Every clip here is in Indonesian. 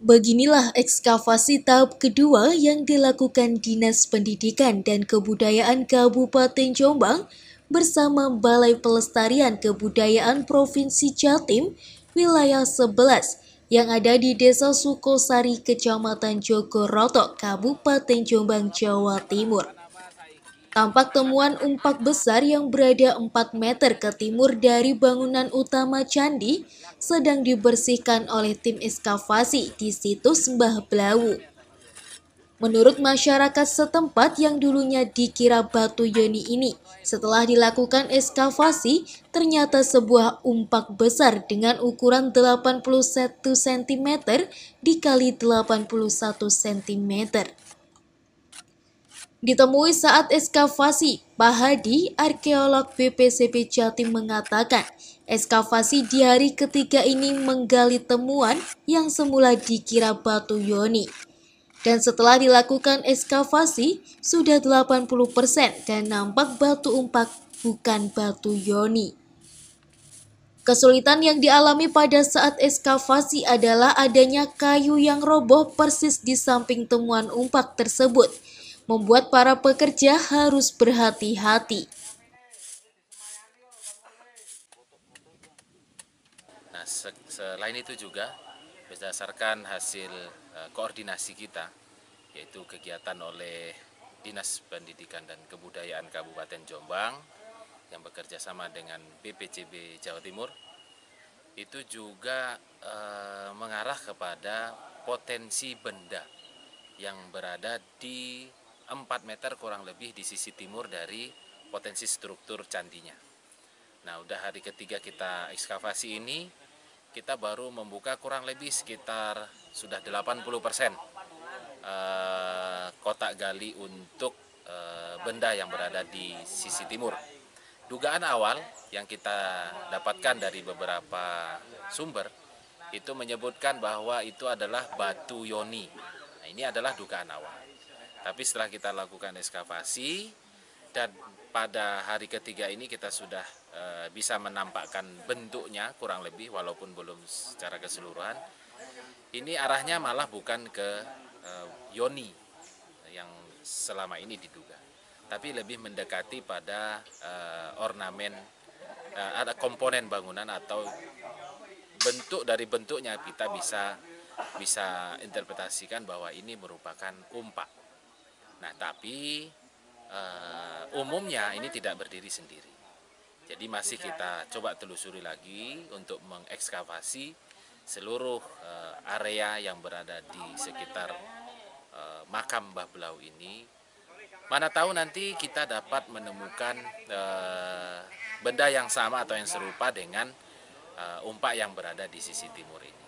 Beginilah ekskavasi tahap kedua yang dilakukan Dinas Pendidikan dan Kebudayaan Kabupaten Jombang bersama Balai Pelestarian Kebudayaan Provinsi Jatim wilayah 11 yang ada di Desa Sukosari, Kecamatan Jogoroto, Kabupaten Jombang, Jawa Timur. Tampak temuan umpak besar yang berada 4 meter ke timur dari bangunan utama candi sedang dibersihkan oleh tim ekskavasi di situs Mbah Blawu. Menurut masyarakat setempat yang dulunya dikira batu yoni ini, setelah dilakukan ekskavasi, ternyata sebuah umpak besar dengan ukuran 81 cm dikali 81 cm. Ditemui saat ekskavasi, Pak Hadi, arkeolog BPCP Jatim mengatakan, ekskavasi di hari ketiga ini menggali temuan yang semula dikira batu yoni. Dan setelah dilakukan ekskavasi, sudah 80% dan nampak batu umpak bukan batu yoni. Kesulitan yang dialami pada saat ekskavasi adalah adanya kayu yang roboh persis di samping temuan umpak tersebut, membuat para pekerja harus berhati-hati. Nah, selain itu juga berdasarkan hasil koordinasi kita, yaitu kegiatan oleh Dinas Pendidikan dan Kebudayaan Kabupaten Jombang yang bekerja sama dengan BPCB Jawa Timur, itu juga mengarah kepada potensi benda yang berada di 4 meter kurang lebih di sisi timur dari potensi struktur candinya. Nah, udah hari ketiga kita ekskavasi ini, kita baru membuka kurang lebih sekitar sudah 80% kotak gali untuk benda yang berada di sisi timur. Dugaan awal yang kita dapatkan dari beberapa sumber itu menyebutkan bahwa itu adalah batu yoni. Nah, ini adalah dugaan awal. Tapi setelah kita lakukan ekskavasi dan pada hari ketiga ini kita sudah bisa menampakkan bentuknya kurang lebih walaupun belum secara keseluruhan. Ini arahnya malah bukan ke yoni yang selama ini diduga, tapi lebih mendekati pada ornamen, ada komponen bangunan atau bentuk dari bentuknya kita bisa interpretasikan bahwa ini merupakan umpak. Nah, tapi umumnya ini tidak berdiri sendiri. Jadi masih kita coba telusuri lagi untuk mengekskavasi seluruh area yang berada di sekitar makam Mbah Blau ini. Mana tahu nanti kita dapat menemukan benda yang sama atau yang serupa dengan umpak yang berada di sisi timur ini.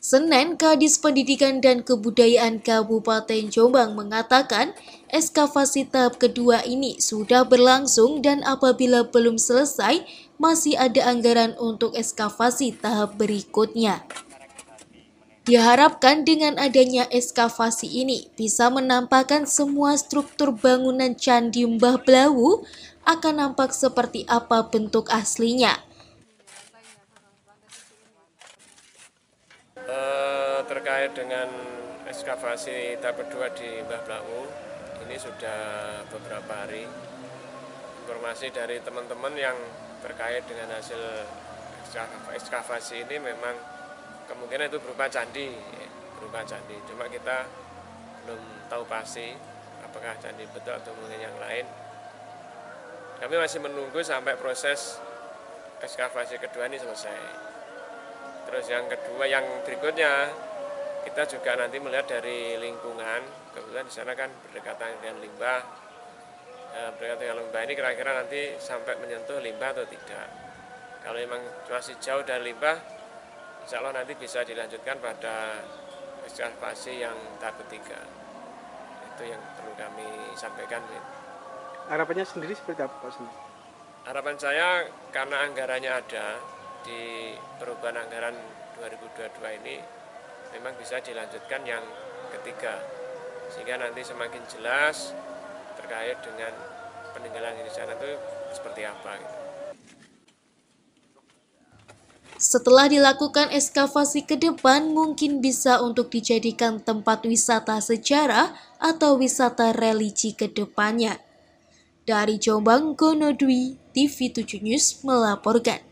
Senin, Kadis Pendidikan dan Kebudayaan Kabupaten Jombang mengatakan ekskavasi tahap kedua ini sudah berlangsung dan apabila belum selesai, masih ada anggaran untuk ekskavasi tahap berikutnya. Diharapkan dengan adanya ekskavasi ini bisa menampakkan semua struktur bangunan Candi Mbah Blawu akan nampak seperti apa bentuk aslinya. Terkait dengan ekskavasi tahap kedua di Mbah Blawu, ini sudah beberapa hari. Informasi dari teman-teman yang terkait dengan hasil ekskavasi ini memang kemungkinan itu berupa candi. Cuma kita belum tahu pasti apakah candi betul atau mungkin yang lain. Kami masih menunggu sampai proses ekskavasi kedua ini selesai. Terus yang kedua, yang berikutnya kita juga nanti melihat dari lingkungan. Kebetulan di sana kan berdekatan dengan limbah. Berdekatan dengan limbah ini kira-kira nanti sampai menyentuh limbah atau tidak. Kalau memang masih jauh dari limbah, insya Allah nanti bisa dilanjutkan pada ekskavasi yang tahap ketiga. Itu yang perlu kami sampaikan. Harapannya sendiri seperti apa, Pak? Harapan saya karena anggarannya ada di perubahan anggaran 2022 ini memang bisa dilanjutkan yang ketiga, sehingga nanti semakin jelas terkait dengan peninggalan di sana itu seperti apa gitu. Setelah dilakukan ekskavasi ke depan, mungkin bisa untuk dijadikan tempat wisata sejarah atau wisata religi ke depannya. Dari Jombang, Gonodwi, TV7 News melaporkan.